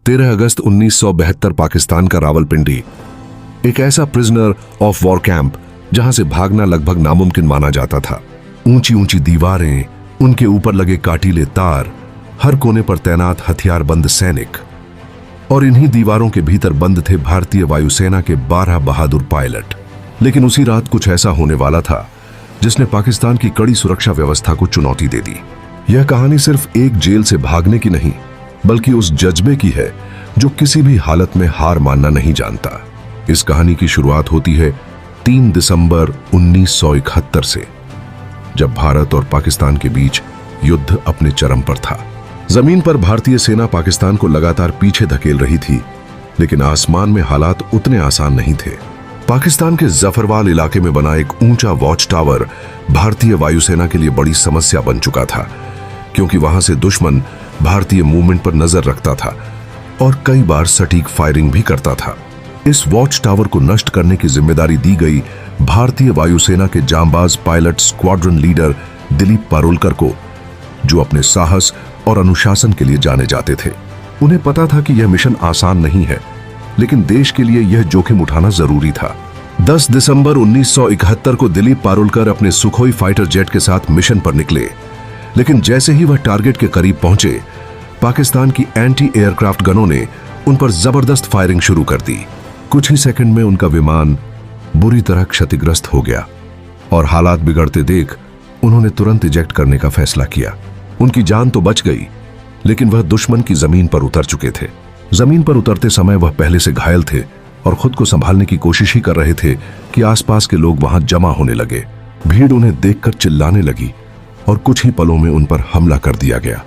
13 अगस्त 1972 पाकिस्तान का रावलपिंडी एक ऐसा प्रिजनर ऑफ वॉर कैंप जहां से भागना लगभग नामुमकिन माना जाता था। ऊंची ऊंची दीवारें, उनके ऊपर लगे काटीले तार, हर कोने पर तैनात हथियारबंद सैनिक, और इन्हीं दीवारों के भीतर बंद थे भारतीय वायुसेना के 12 बहादुर पायलट। लेकिन उसी रात कुछ ऐसा होने वाला था जिसने पाकिस्तान की कड़ी सुरक्षा व्यवस्था को चुनौती दे दी। यह कहानी सिर्फ एक जेल से भागने की नहीं, बल्कि उस जज्बे की है जो किसी भी हालत में हार मानना नहीं जानता। इस कहानी की शुरुआत होती है 3 दिसंबर 1971 से, जब भारत और पाकिस्तान के बीच युद्ध अपने चरम पर था। जमीन पर भारतीय सेना पाकिस्तान को लगातार पीछे धकेल रही थी, लेकिन आसमान में हालात उतने आसान नहीं थे। पाकिस्तान के जफरवाल इलाके में बना एक ऊंचा वॉच टावर भारतीय वायुसेना के लिए बड़ी समस्या बन चुका था, क्योंकि वहां से दुश्मन भारतीय मूवमेंट पर नजर रखता था और कई बार सटीक फायरिंग भी करता था। इस वॉच टावर को नष्ट करने की जिम्मेदारी दी गई भारतीय वायुसेना के जांबाज pilot squadron leader Dilip Parulkar को, जो अपने साहस और अनुशासन के लिए जाने जाते थे। उन्हें पता था कि यह मिशन आसान नहीं है, लेकिन देश के लिए यह जोखिम उठाना जरूरी था। 10 दिसंबर 1971 को दिलीप पारुलकर अपने सुखोई फाइटर जेट के साथ मिशन पर निकले, लेकिन जैसे ही वह टारगेट के करीब पहुंचे, पाकिस्तान की एंटी एयरक्राफ्ट गनों ने उन पर जबरदस्त फायरिंग शुरू कर दी। कुछ ही सेकंड में उनका विमान बुरी तरह क्षतिग्रस्त हो गया और हालात बिगड़ते देख उन्होंने तुरंत इजेक्ट करने का फैसला किया। उनकी जान तो बच गई, लेकिन वह दुश्मन की जमीन पर उतर चुके थे। जमीन पर उतरते समय वह पहले से घायल थे और खुद को संभालने की कोशिश ही कर रहे थे कि आसपास के लोग वहां जमा होने लगे। भीड़ उन्हें देखकर चिल्लाने लगी और कुछ ही पलों में उन पर हमला कर दिया गया।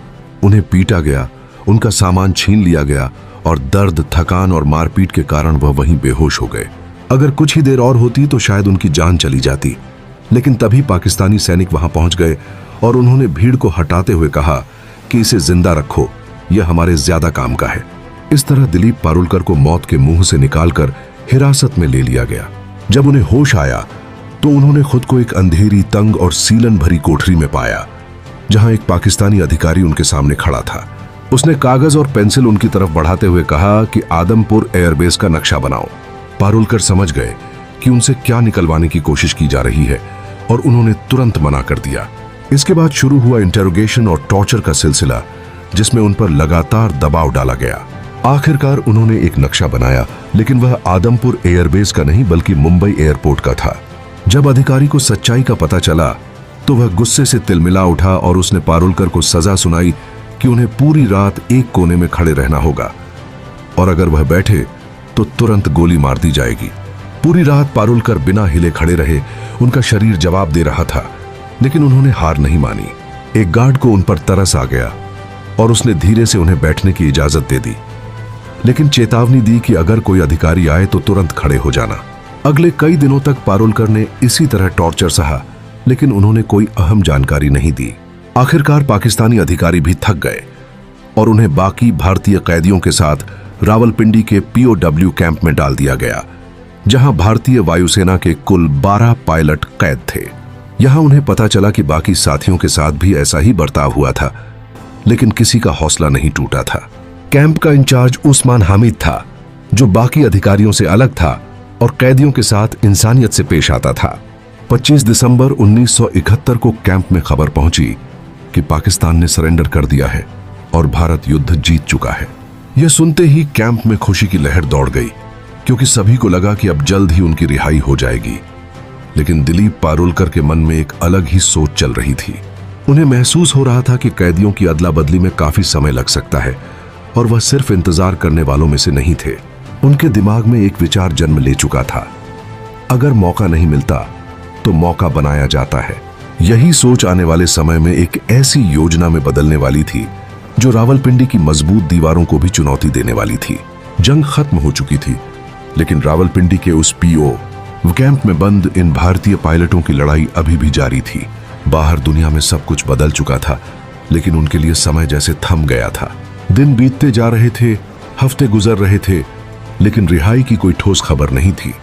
उन्हें पीटा गया, उनका सामान छीन लिया गया और दर्द, थकान और मारपीट के कारण वह वहीं बेहोश हो गए। अगर कुछ ही देर और होती तो शायद उनकी जान चली जाती, लेकिन तभी पाकिस्तानी सैनिक वहां पहुंच गए और उन्होंने भीड़ को हटाते हुए कहा कि इसे जिंदा रखो, यह हमारे ज्यादा काम का है। इस तरह दिलीप पारुलकर को मौत के मुंह से निकालकर हिरासत में ले लिया गया। जब उन्हें होश आया तो उन्होंने खुद को एक अंधेरी, तंग और सीलन भरी कोठरी में पाया, जहां एक पाकिस्तानी अधिकारी उनके सामने खड़ा था। उसने कागज और पेंसिल उनकी तरफ बढ़ाते हुए कहा कि आदमपुर एयरबेस का नक्शा बनाओ। पारुलकर समझ गए कि उनसे क्या निकलवाने की कोशिश की जा रही है और उन्होंने तुरंत मना कर दिया। इसके बाद शुरू हुआ इंटेरोगेशन और टॉर्चर का सिलसिला, जिसमें उन पर लगातार दबाव डाला गया। आखिरकार उन्होंने एक नक्शा बनाया, लेकिन वह आदमपुर एयरबेस का नहीं बल्कि मुंबई एयरपोर्ट का था। जब अधिकारी को सच्चाई का पता चला तो वह गुस्से से तिलमिला उठा और उसने पारुलकर को सजा सुनाई कि उन्हें पूरी रात एक कोने में खड़े रहना होगा और अगर वह बैठे तो तुरंत गोली मार दी जाएगी। पूरी रात पारुलकर बिना हिले खड़े रहे। उनका शरीर जवाब दे रहा था, लेकिन उन्होंने हार नहीं मानी। एक गार्ड को उन पर तरस आ गया और उसने धीरे से उन्हें बैठने की इजाजत दे दी, लेकिन चेतावनी दी कि अगर कोई अधिकारी आए तो तुरंत खड़े हो जाना। अगले कई दिनों तक पारुलकर ने इसी तरह टॉर्चर सहा, लेकिन उन्होंने कोई अहम जानकारी नहीं दी। आखिरकार पाकिस्तानी अधिकारी भी थक गए और उन्हें बाकी भारतीय कैदियों के साथ रावलपिंडी के POW कैंप में डाल दिया गया, जहां भारतीय वायुसेना के कुल 12 पायलट कैद थे। यहां उन्हें पता चला कि बाकी साथियों के साथ भी ऐसा ही बर्ताव हुआ था, लेकिन किसी का हौसला नहीं टूटा था। कैंप का इंचार्ज उस्मान हामिद था, जो बाकी अधिकारियों से अलग था और कैदियों के साथ इंसानियत से पेश आता था। 25 दिसंबर 1971 को कैंप में खबर पहुंची कि पाकिस्तान ने सरेंडर कर दिया है और भारत युद्ध जीत चुका है। यह सुनते ही कैंप में खुशी की लहर दौड़ गई, क्योंकि सभी को लगा कि अब जल्द ही उनकी रिहाई हो जाएगी। लेकिन दिलीप पारुलकर के मन में एक अलग ही सोच चल रही थी। उन्हें महसूस हो रहा था कि कैदियों की अदला बदली में काफी समय लग सकता है और वह सिर्फ इंतजार करने वालों में से नहीं थे। उनके दिमाग में एक विचार जन्म ले चुका था, अगर मौका नहीं मिलता तो मौका बनाया जाता है। यही सोच आने वाले समय में एक ऐसी योजना में बदलने वाली थी जो रावलपिंडी की मजबूत दीवारों को भी चुनौती देने वाली थी। जंग खत्म हो चुकी थी, लेकिन रावलपिंडी के उस PO कैंप में बंद इन भारतीय पायलटों की लड़ाई अभी भी जारी थी। बाहर दुनिया में सब कुछ बदल चुका था, लेकिन उनके लिए समय जैसे थम गया था। दिन बीतते जा रहे थे, हफ्ते गुजर रहे थे, लेकिन रिहाई की कोई ठोस खबर नहीं थी।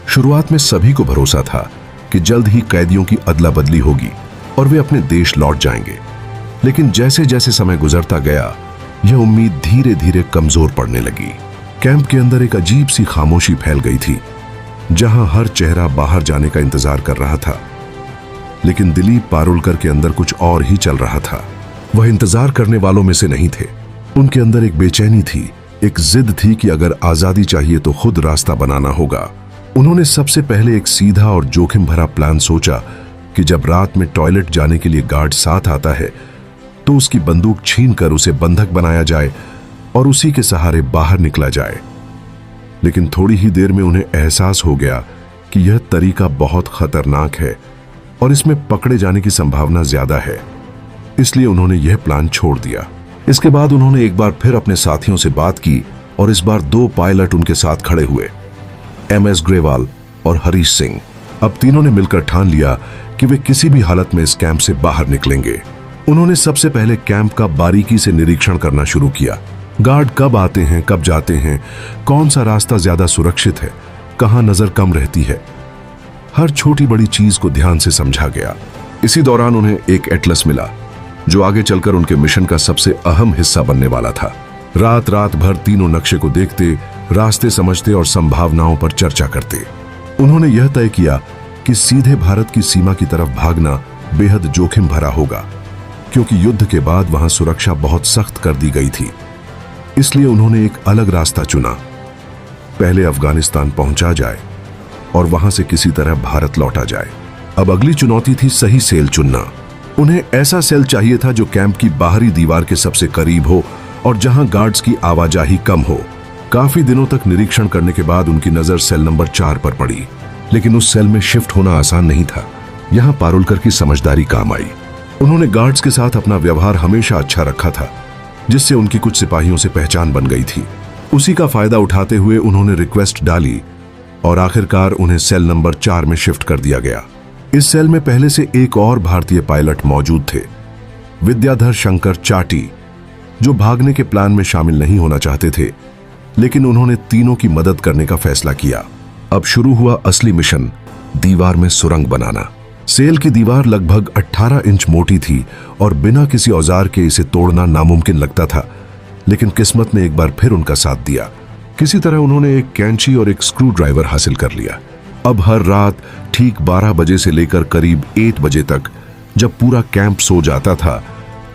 शुरुआत में सभी को भरोसा था कि जल्द ही कैदियों की अदला बदली होगी और वे अपने देश लौट जाएंगे, लेकिन जैसे जैसे समय गुजरता गया यह उम्मीद धीरे धीरे कमजोर पड़ने लगी। कैंप के अंदर एक अजीब सी खामोशी फैल गई थी, जहां हर चेहरा बाहर जाने का इंतजार कर रहा था। लेकिन दिलीप पारुलकर के अंदर कुछ और ही चल रहा था। वह इंतजार करने वालों में से नहीं थे। उनके अंदर एक बेचैनी थी, एक जिद थी कि अगर आजादी चाहिए तो खुद रास्ता बनाना होगा। उन्होंने सबसे पहले एक सीधा और जोखिम भरा प्लान सोचा कि जब रात में टॉयलेट जाने के लिए गार्ड साथ आता है तो उसकी बंदूक छीनकर उसे बंधक बनाया जाए और उसी के सहारे बाहर निकला जाए। लेकिन थोड़ी ही देर में उन्हें एहसास हो गया कि यह तरीका बहुत खतरनाक है और इसमें पकड़े जाने की संभावना ज्यादा है। इसलिए उन्होंने यह प्लान छोड़ दिया। इसके बाद उन्होंने एक बार फिर अपने साथियों से बात की और इस बार 2 पायलट उनके साथ खड़े हुए, MS ग्रेवाल और हरीश सिंह। अब तीनों ने मिलकर ठान लिया कि वे किसी भी हालत में इस कैंप से बाहर निकलेंगे। उन्होंने सबसे पहले कैंप का बारीकी से निरीक्षण करना शुरू किया। गार्ड कब आते हैं, कब जाते हैं, कौन सा रास्ता ज्यादा सुरक्षित है, कहां नजर कम रहती है, हर छोटी बड़ी चीज को ध्यान से समझा गया। इसी दौरान उन्हें एक एटलस मिला जो आगे चलकर उनके मिशन का सबसे अहम हिस्सा बनने वाला था। रात भर तीनों नक्शे को देखते, रास्ते समझते और संभावनाओं पर चर्चा करते। उन्होंने यह तय किया कि सीधे भारत की सीमा की तरफ भागना बेहद जोखिम भरा होगा, क्योंकि युद्ध के बाद वहां सुरक्षा बहुत सख्त कर दी गई थी। इसलिए उन्होंने एक अलग रास्ता चुना। पहले अफगानिस्तान पहुंचा जाए और वहां से किसी तरह भारत लौटा जाए। अब अगली चुनौती थी सही सेल चुनना। उन्हें ऐसा सेल चाहिए था जो कैंप की बाहरी दीवार के सबसे करीब हो और जहां गार्ड्स की आवाजाही कम हो। काफी दिनों तक निरीक्षण करने के बाद उनकी नजर सेल नंबर 4 पर पड़ी। लेकिन उस सेल में शिफ्ट होना आसान नहीं था। यहां पारुलकर की समझदारी काम आई। उन्होंने गार्ड्स के साथ अपना व्यवहार हमेशा अच्छा रखा था, जिससे उनकी कुछ सिपाहियों से पहचान बन गई थी। उसी का फायदा उठाते हुए उन्होंने रिक्वेस्ट डाली और आखिरकार उन्हें सेल नंबर 4 में शिफ्ट कर दिया गया। इस सेल में पहले से एक और भारतीय पायलट मौजूद थे, विद्याधर शंकर चाटी, जो भागने के प्लान में शामिल नहीं होना चाहते थे। लेकिन उन्होंने तीनों की मदद करने का फैसला किया। अब शुरू हुआ असली मिशन, दीवार में सुरंग बनाना। सेल की दीवार लगभग 18 इंच मोटी थी और बिना किसी औजार के इसे तोड़ना नामुमकिन लगता था। लेकिन किस्मत ने एक बार फिर उनका साथ दिया। किसी तरह उन्होंने एक कैंची और एक स्क्रू ड्राइवर हासिल कर लिया। अब हर रात ठीक 12 बजे से लेकर करीब 8 बजे तक, जब पूरा कैंप सो जाता था,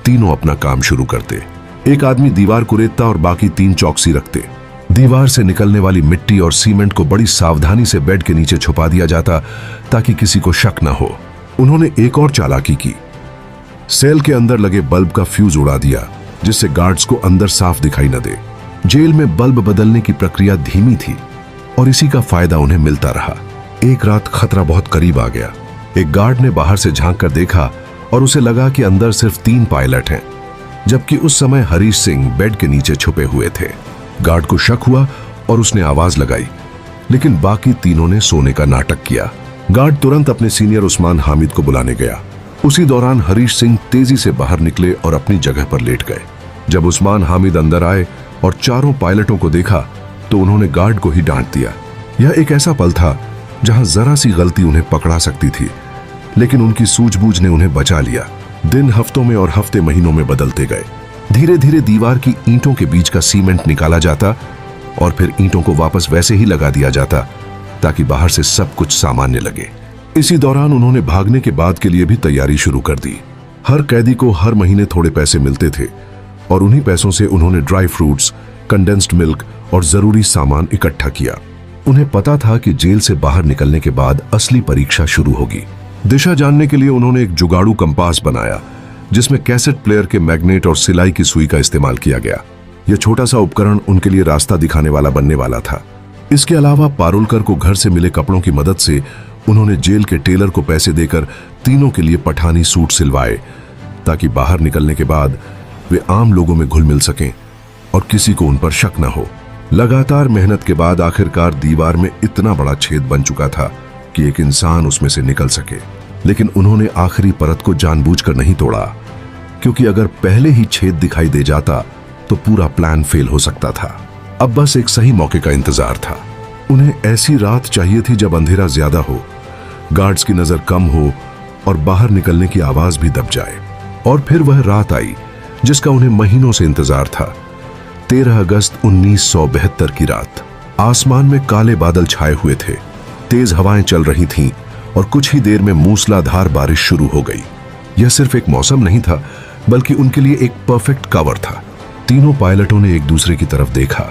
तीनों अपना काम शुरू करते। एक आदमी दीवार को रेतता और बाकी 3 चौकसी रखते। दीवार से निकलने वाली मिट्टी और सीमेंट को बड़ी सावधानी से बेड के नीचे छुपा दिया जाता ताकि किसी को शक न हो। उन्होंने एक और चालाकी की। सेल के अंदर लगे बल्ब का फ्यूज उड़ा दिया, जिससे गार्ड्स को अंदर साफ दिखाई न दे। जेल में बल्ब बदलने की प्रक्रिया धीमी थी और इसी का फायदा उन्हें मिलता रहा। एक रात खतरा बहुत करीब आ गया। एक गार्ड ने बाहर से झांक कर देखा और उसे लगा कि अंदर सिर्फ 3 पायलट हैं, जबकि उस समय हरीश सिंह बेड के नीचे छुपे हुए थे। गार्ड को शक हुआ और उसने आवाज लगाई, लेकिन बाकी तीनों ने सोने का नाटक किया। गार्ड तुरंत अपने सीनियर उस्मान हामिद को बुलाने गया। उसी दौरान हरीश सिंह तेजी से बाहर निकले और अपनी जगह पर लेट गए। जब उस्मान हामिद अंदर आए और चारों पायलटों को देखा तो उन्होंने गार्ड को ही डांट दिया। यह एक ऐसा पल था जहां जरा सी गलती उन्हें पकड़ा सकती थी, लेकिन उनकी सूझबूझ ने उन्हें बचा लिया। दिन हफ्तों में और हफ्ते महीनों में बदलते गए। धीरे धीरे दीवार की ईंटों के बीच का सीमेंट निकाला जाता और फिर ईंटों को वापस वैसे ही लगा दिया जाता ताकि बाहर से सब कुछ सामान्य लगे। इसी दौरान उन्होंने भागने के बाद के लिए भी तैयारी शुरू कर दी। हर कैदी को हर महीने थोड़े पैसे मिलते थे और उन्हीं पैसों से उन्होंने ड्राई फ्रूट्स, कंडेंस्ड मिल्क और जरूरी सामान इकट्ठा किया। उन्हें पता था कि जेल से बाहर निकलने के बाद असली परीक्षा शुरू होगी। दिशा जानने के लिए उन्होंने एक जुगाड़ू कंपास बनाया, जिसमें कैसेट प्लेयर के मैग्नेट और सिलाई की सुई का इस्तेमाल किया गया। यह छोटा सा उपकरण उनके लिए रास्ता दिखाने वाला बनने वाला था। इसके अलावा पारुलकर को घर से मिले कपड़ों की मदद से उन्होंने जेल के टेलर को पैसे देकर तीनों के लिए पठानी सूट सिलवाए, ताकि बाहर निकलने के बाद वे आम लोगों में घुल मिल सकें और किसी को उन पर शक न हो। लगातार मेहनत के बाद आखिरकार दीवार में इतना बड़ा छेद बन चुका था कि एक इंसान उसमें से निकल सके। लेकिन उन्होंने आखिरी परत को जानबूझकर नहीं तोड़ा, क्योंकि अगर पहले ही छेद दिखाई दे जाता तो पूरा प्लान फेल हो सकता था। अब बस एक सही मौके का इंतजार था। उन्हें ऐसी रात चाहिए थी जब अंधेरा ज्यादा हो, गार्ड्स की नजर कम हो और बाहर निकलने की आवाज भी दब जाए। और फिर वह रात आई जिसका उन्हें महीनों से इंतजार था। 13 अगस्त 1972 की रात आसमान में काले बादल छाए हुए थे, तेज हवाएं चल रही थीं और कुछ ही देर में मूसलाधार बारिश शुरू हो गई। यह सिर्फ एक मौसम नहीं था, बल्कि उनके लिए एक परफेक्ट कवर था। तीनों पायलटों ने एक दूसरे की तरफ देखा,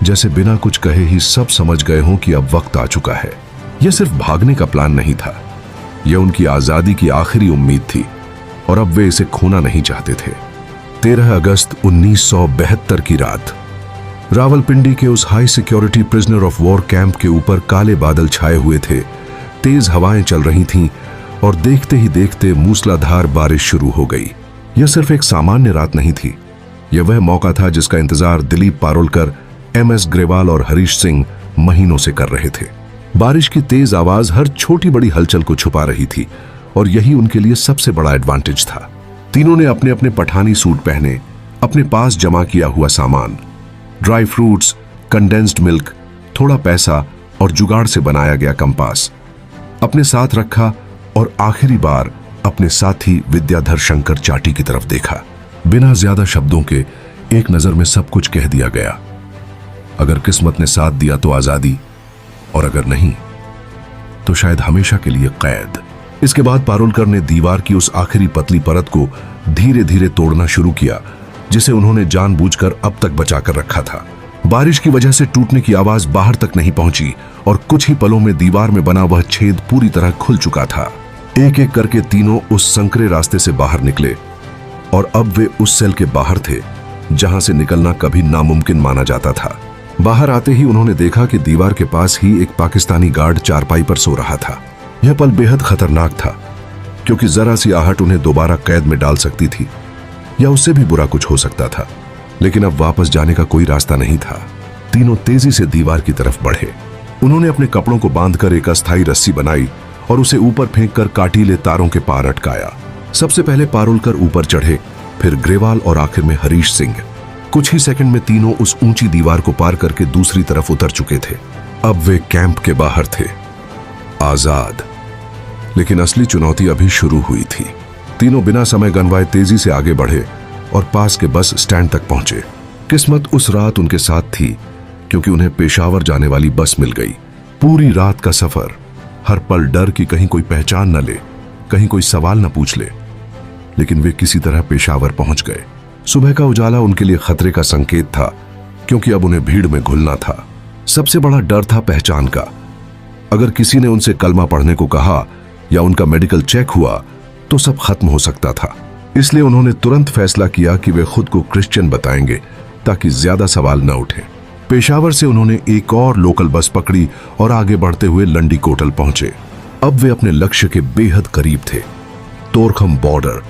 जैसे बिना कुछ कहे ही सब समझ गए हों कि अब वक्त आ चुका है। यह सिर्फ भागने का प्लान नहीं था, यह उनकी आजादी की आखिरी उम्मीद थी और अब वे इसे खोना नहीं चाहते थे। 13 अगस्त 1972 की रात रावलपिंडी के उस high security prisoner of war camp के ऊपर काले बादल छाए हुए थे, तेज हवाएं चल रही थीं और देखते ही देखते मूसलाधार बारिश शुरू हो गई। यह सिर्फ एक सामान्य रात नहीं थी, यह वह मौका था जिसका इंतजार दिलीप पारोलकर, MS ग्रेवाल और हरीश सिंह महीनों से कर रहे थे। बारिश की तेज आवाज हर छोटी बड़ी हलचल को छुपा रही थी और यही उनके लिए सबसे बड़ा एडवांटेज था। तीनों ने अपने अपने पठानी सूट पहने, अपने पास जमा किया हुआ सामान, ड्राई फ्रूट्स, कंडेंस्ड मिल्क, थोड़ा पैसा और जुगाड़ से बनाया गया कंपास अपने साथ रखा और आखिरी बार अपने साथी विद्याधर शंकर चाटी की तरफ देखा। बिना ज्यादा शब्दों के एक नजर में सब कुछ कह दिया गया। अगर किस्मत ने साथ दिया तो आजादी, और अगर नहीं तो शायद हमेशा के लिए कैद। इसके बाद पारोलकर ने दीवार की उस आखिरी पतली परत को धीरे धीरे तोड़ना शुरू किया, जिसे उन्होंने जानबूझकर अब तक बचाकर रखा था। बारिश की वजह से टूटने की आवाज बाहर तक नहीं पहुंची और कुछ ही पलों में दीवार में बना वह छेद पूरी तरह खुल चुका था। एक एक करके तीनों उस संकरे रास्ते से बाहर निकले और अब वे उस सेल के बाहर थे जहां से निकलना कभी नामुमकिन माना जाता था। बाहर आते ही उन्होंने देखा कि दीवार के पास ही एक पाकिस्तानी गार्ड चारपाई पर सो रहा था। यह पल बेहद खतरनाक था, क्योंकि जरा सी आहट उन्हें दोबारा कैद में डाल सकती थी या उससे भी बुरा कुछ हो सकता था। लेकिन अब वापस जाने का कोई रास्ता नहीं था। तीनों तेजी से दीवार की तरफ बढ़े। उन्होंने अपने कपड़ों को बांधकर एक अस्थायी रस्सी बनाई और उसे ऊपर फेंककर काटीले तारों के पार अटकाया। सबसे पहले पारोलकर ऊपर चढ़े, फिर ग्रेवाल और आखिर में हरीश सिंह। कुछ ही सेकंड में तीनों उस ऊंची दीवार को पार करके दूसरी तरफ उतर चुके थे। अब वे कैंप के बाहर थे, आजाद। लेकिन असली चुनौती अभी शुरू हुई थी। तीनों बिना समय गंवाए तेजी से आगे बढ़े और पास के बस स्टैंड तक पहुंचे। किस्मत उस रात उनके साथ थी, क्योंकि उन्हें पेशावर जाने वाली बस मिल गई। पूरी रात का सफर, हर पल डर कि कहीं कोई पहचान न ले, कहीं कोई सवाल न पूछ ले, लेकिन वे किसी तरह पेशावर पहुंच गए। सुबह का उजाला उनके लिए खतरे का संकेत था, क्योंकि अब उन्हें भीड़ में घुलना था। सबसे बड़ा डर था पहचान का। अगर किसी ने उनसे कलमा पढ़ने को कहा या उनका मेडिकल चेक हुआ तो सब खत्म हो सकता था। इसलिए उन्होंने तुरंत फैसला किया कि वे खुद को क्रिश्चियन बताएंगे, ताकि ज्यादा सवाल न उठे। पेशावर से उन्होंने एक और लोकल बस पकड़ी और आगे बढ़ते हुए लंडी कोटल पहुंचे। अब वे अपने लक्ष्य के बेहद करीब थे, तोरखम बॉर्डर,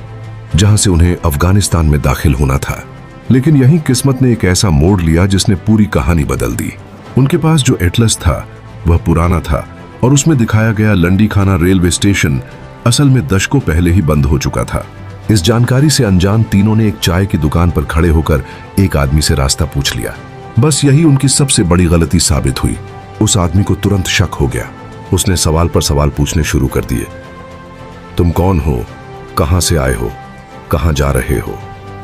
जहां से उन्हें अफगानिस्तान में दाखिल होना था। लेकिन यहीं किस्मत ने एक ऐसा मोड़ लिया जिसने पूरी कहानी बदल दी। उनके पास जो एटलस था वह पुराना था और उसमें दिखाया गया लंडी खाना रेलवे स्टेशन असल में दशकों पहले ही बंद हो चुका था। इस जानकारी से अनजान तीनों ने एक चाय की दुकान पर खड़े होकर एक आदमी से रास्ता पूछ लिया। बस यही उनकी सबसे बड़ी गलती साबित हुई। उस आदमी को तुरंत शक हो गया। उसने सवाल पर सवाल पूछने शुरू कर दिए। तुम कौन हो, कहां से आए हो, कहां जा रहे हो?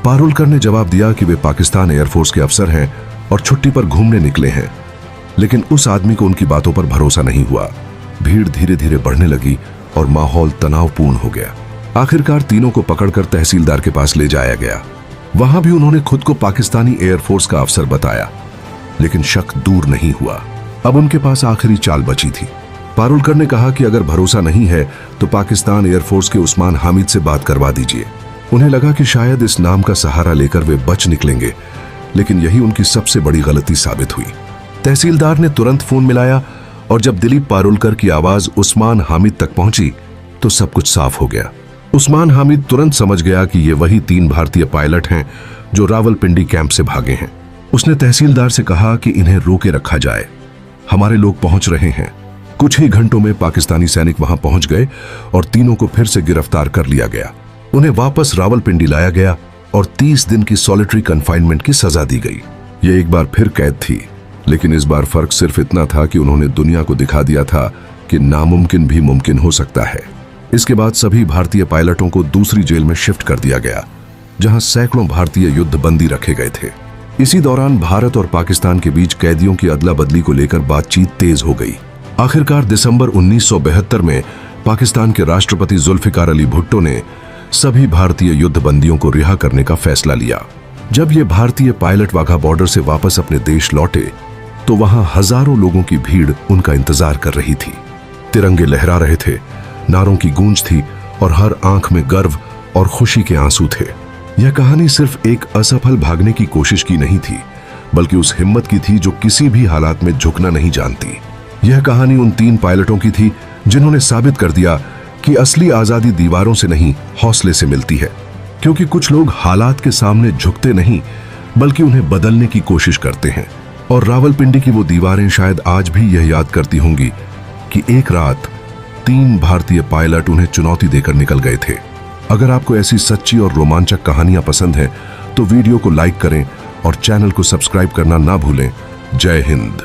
पारोलकर ने जवाब दिया कि वे पाकिस्तान एयरफोर्स के अफसर हैं और छुट्टी पर घूमने निकले हैं। लेकिन उस आदमी को उनकी बातों पर भरोसा नहीं हुआ। भीड़ धीरे धीरे बढ़ने लगी और माहौल तनावपूर्ण हो गया। आखिरकार तीनों को पकड़कर तहसीलदार के पास ले जाया गया। वहां भी उन्होंने खुद को पाकिस्तानी एयरफोर्स का अफसर बताया, लेकिन शक दूर नहीं हुआ। अब उनके पास आखिरी चाल बची थी। पारोलकर ने कहा कि अगर भरोसा नहीं है तो पाकिस्तान एयरफोर्स के उस्मान हामिद से बात करवा दीजिए। उन्हें लगा कि शायद इस नाम का सहारा लेकर वे बच निकलेंगे, लेकिन यही उनकी सबसे बड़ी गलती साबित हुई। तहसीलदार ने तुरंत फोन मिलाया और जब दिलीप पारोलकर की आवाज उस्मान हामिद तक पहुंची तो सब कुछ साफ हो गया। उस्मान हामिद तुरंत समझ गया कि ये वही 3 भारतीय पायलट हैं जो रावलपिंडी कैंप से भागे हैं। उसने तहसीलदार से कहा कि इन्हें रोके रखा जाए, हमारे लोग पहुंच रहे हैं। कुछ ही घंटों में पाकिस्तानी सैनिक वहां पहुंच गए और तीनों को फिर से गिरफ्तार कर लिया गया। उन्हें वापस रावलपिंडी लाया गया और 30 दिन की सॉलिटरी कन्फाइनमेंट की सजा दी गई। ये एक बार फिर कैद थी, लेकिन इस बार फर्क सिर्फ इतना था कि उन्होंने दुनिया को दिखा दिया था कि नामुमकिन भी मुमकिन हो सकता है। इसके बाद सभी भारतीय पायलटों को दूसरी जेल में शिफ्ट कर दिया गया जहां सैकड़ों भारतीय युद्धबंदी रखे गए थे। इसी दौरान भारत और पाकिस्तान के बीच कैदियों की अदला बदली को लेकर बातचीत तेज हो गई। आखिरकार दिसंबर 1972 में पाकिस्तान के राष्ट्रपति जुल्फिकार अली भुट्टो ने सभी भारतीय युद्धबंदियों को रिहा करने का फैसला लिया। जब ये भारतीय पायलट वाघा बॉर्डर से वापस अपने देश लौटे तो वहां हजारों लोगों की भीड़ उनका इंतजार कर रही थी। तिरंगे लहरा रहे थे, नारों की गूंज थी और हर आंख में गर्व और खुशी के आंसू थे। यह कहानी सिर्फ एक असफल भागने की कोशिश की नहीं थी, बल्कि उस हिम्मत की थी जो किसी भी हालात में झुकना नहीं जानती। यह कहानी उन 3 पायलटों की थी जिन्होंने साबित कर दिया कि असली आजादी दीवारों से नहीं, हौसले से मिलती है। क्योंकि कुछ लोग हालात के सामने झुकते नहीं, बल्कि उन्हें बदलने की कोशिश करते हैं। और रावलपिंडी की वो दीवारें शायद आज भी यह याद करती होंगी कि एक रात 3 भारतीय पायलट उन्हें चुनौती देकर निकल गए थे। अगर आपको ऐसी सच्ची और रोमांचक कहानियां पसंद हैं तो वीडियो को लाइक करें और चैनल को सब्सक्राइब करना ना भूलें। जय हिंद।